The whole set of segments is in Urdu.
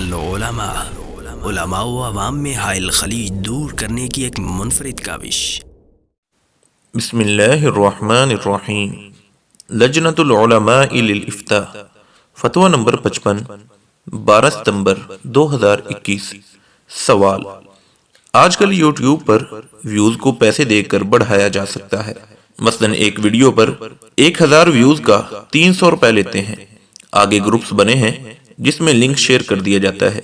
العلماء علماء و عوام میں حائل خلیج دور کرنے کی ایک منفرد کاوش۔ بسم اللہ الرحمن الرحیم۔ لجنۃ العلماء للافتاء، فتویٰ نمبر 55، 12 ستمبر 2021۔ سوال: آج کل یوٹیوب پر ویوز کو پیسے دے کر بڑھایا جا سکتا ہے۔ مثلا ایک ویڈیو پر 1000 ویوز کا 300 روپے لیتے ہیں۔ آگے گروپس بنے ہیں جس میں لنک شیئر کر دیا جاتا ہے۔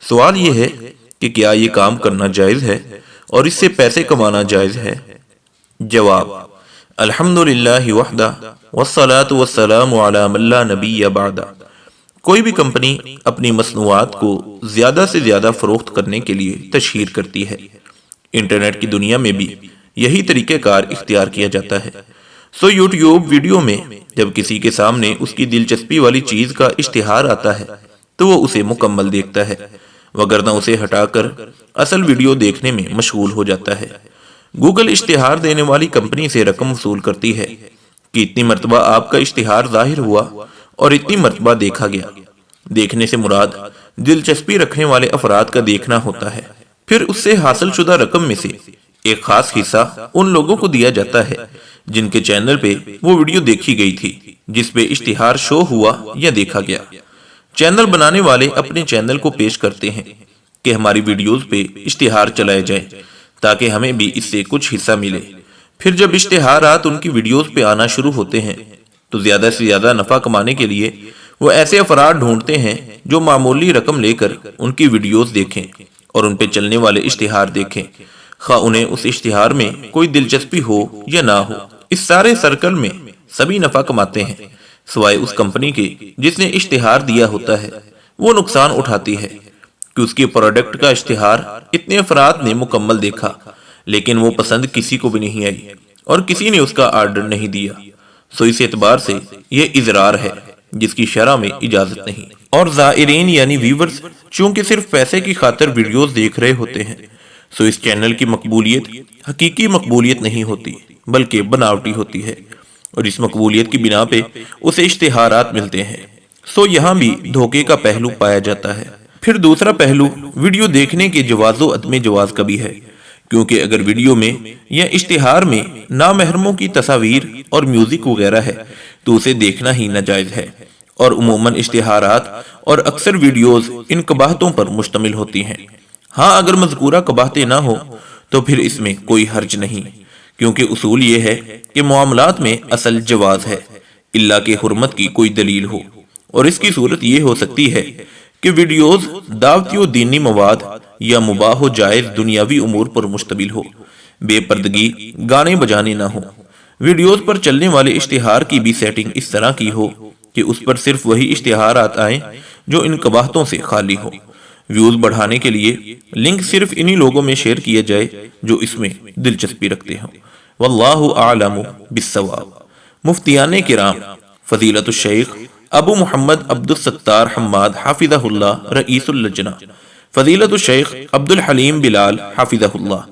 سوال یہ ہے کہ کیا یہ کام کرنا جائز ہے اور اس سے پیسے کمانا جائز ہے؟ جواب: الحمدللہ وحدہ والصلاة والسلام علی من لا نبی بعدہ۔ کوئی بھی کمپنی اپنی مصنوعات کو زیادہ سے زیادہ فروخت کرنے کے لیے تشہیر کرتی ہے۔ انٹرنیٹ کی دنیا میں بھی یہی طریقہ کار اختیار کیا جاتا ہے۔ سو یوٹیوب ویڈیو میں جب کسی کے سامنے اس کی دلچسپی والی چیز کا اشتہار آتا ہے تو وہ اسے مکمل دیکھتا ہے، وگرنہ اسے ہٹا کر اصل ویڈیو دیکھنے میں مشغول ہو جاتا ہے۔ گوگل اشتہار دینے والی کمپنی سے رقم وصول کرتی ہے کہ اتنی مرتبہ آپ کا اشتہار ظاہر ہوا اور اتنی مرتبہ دیکھا گیا۔ دیکھنے سے مراد دلچسپی رکھنے والے افراد کا دیکھنا ہوتا ہے۔ پھر اس سے حاصل شدہ رقم میں سے ایک خاص حصہ ان لوگوں کو دیا جاتا ہے جن کے چینل پہ وہ ویڈیو دیکھی گئی تھی، جس پہ اشتہار شو ہوا یا دیکھا گیا۔ چینل بنانے والے اپنے چینل کو پیش کرتے ہیں کہ ہماری ویڈیوز پہ اشتہار چلائے جائیں تاکہ ہمیں بھی اس سے کچھ حصہ ملے۔ پھر جب اشتہارات ان کی ویڈیوز پہ آنا شروع ہوتے ہیں تو زیادہ سے زیادہ نفع کمانے کے لیے وہ ایسے افراد ڈھونڈتے ہیں جو معمولی رقم لے کر ان کی ویڈیوز دیکھیں اور ان پہ چلنے والے اشتہار دیکھیں، خواہ انہیں اس اشتہار میں کوئی دلچسپی ہو یا نہ ہو۔ اس سارے سرکل میں سبھی نفع کماتے ہیں سوائے اس کمپنی کے جس نے اشتہار دیا ہوتا ہے۔ وہ نقصان اٹھاتی ہے کہ اس کے پروڈکٹ کا اشتہار اتنے افراد نے مکمل دیکھا لیکن وہ پسند کسی کو بھی نہیں آئی اور کسی نے اس کا آرڈر نہیں دیا۔ سو اس اعتبار سے یہ اضرار ہے جس کی شرع میں اجازت نہیں۔ اور زائرین یعنی ویورز چونکہ صرف پیسے کی خاطر ویڈیوز دیکھ رہے ہوتے ہیں، سو اس چینل کی مقبولیت حقیقی مقبولیت نہیں ہوتی بلکہ بناوٹی ہوتی ہے، اور اس مقبولیت کی بنا پہ اسے اشتہارات ملتے ہیں۔ سو یہاں بھی دھوکے کا پہلو پایا جاتا ہے۔ پھر دوسرا پہلو ویڈیو دیکھنے کے جواز و عدم جواز کا بھی ہے، کیونکہ اگر ویڈیو میں یا اشتہار میں نامحرموں کی تصاویر اور میوزک وغیرہ ہے تو اسے دیکھنا ہی ناجائز ہے، اور عموماً اشتہارات اور اکثر ویڈیوز ان قباحتوں پر مشتمل ہوتی ہیں۔ ہاں اگر مذکورہ قباحتیں نہ ہو تو پھر اس میں کوئی حرج نہیں، کیونکہ اصول یہ ہے کہ معاملات میں اصل جواز ہے الا کہ حرمت کی کوئی دلیل ہو، اور اس کی صورت یہ ہو سکتی ہے کہ ویڈیوز دعوتی و دینی مواد یا مباح و جائز دنیاوی امور پر مشتمل ہو، بے پردگی گانے بجانے نہ ہو۔ ویڈیوز پر چلنے والے اشتہار کی بھی سیٹنگ اس طرح کی ہو کہ اس پر صرف وہی اشتہارات آئیں جو ان قباحتوں سے خالی ہو۔ ویوز بڑھانے کے لیے لنک صرف انہی لوگوں میں شیئر کیا جائے جو اس میں دلچسپی رکھتے ہوں۔ واللہ اعلم بالصواب۔ مفتیان کرام فضیلت الشیخ ابو محمد عبد الستار حماد حافظہ اللہ رئیس اللجنہ، فضیلت الشیخ عبد الحلیم بلال حافظہ اللہ،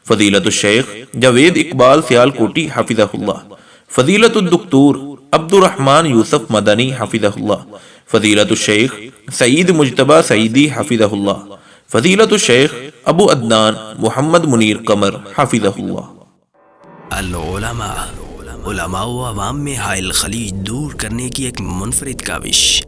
فضیلت الشیخ جاوید اقبال سیال کوٹی حافظہ اللہ، فضیلت الدکتور عبد الرحمن یوسف مدنی حافظہ اللہ، فضیلت الشیخ سعید مجتبی سعیدی حافظہ اللہ، فضیلت الشیخ ابو عدنان محمد منیر قمر حافظہ اللہ۔ العلماء علماء و عوام میں حائل خلیج دور کرنے کی ایک منفرد کاوش۔